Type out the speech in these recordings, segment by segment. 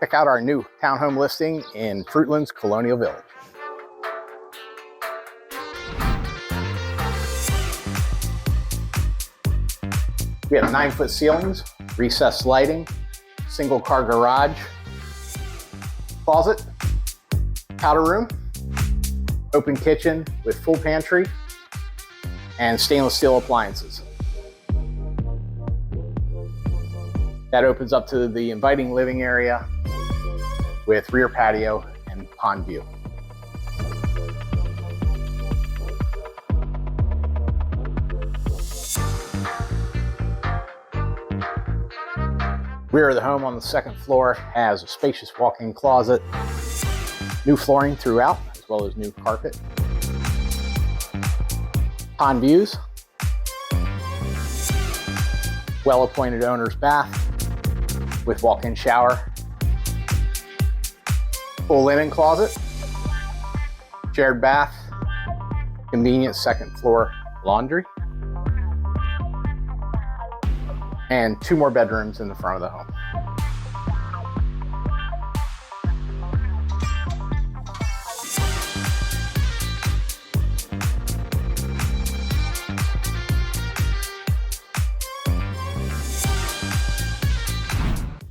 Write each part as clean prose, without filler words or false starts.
Check out our new townhome listing in Fruitland's Colonial Village. We have 9-foot ceilings, recessed lighting, single car garage, closet, powder room, open kitchen with full pantry, and stainless steel appliances. That opens up to the inviting living area with rear patio and pond view. Rear of the home on the second floor has a spacious walk-in closet, new flooring throughout, as well as new carpet. Pond views, well-appointed owner's bath with walk-in shower, full linen closet, shared bath, convenient second floor laundry, and 2 more bedrooms in the front of the home.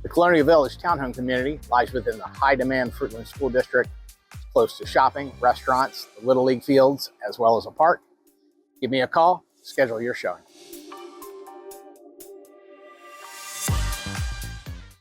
The Colonial Village Townhome community lies within the high-demand Fruitland School District. It's close to shopping, restaurants, the Little League fields, as well as a park. Give me a call, schedule your showing.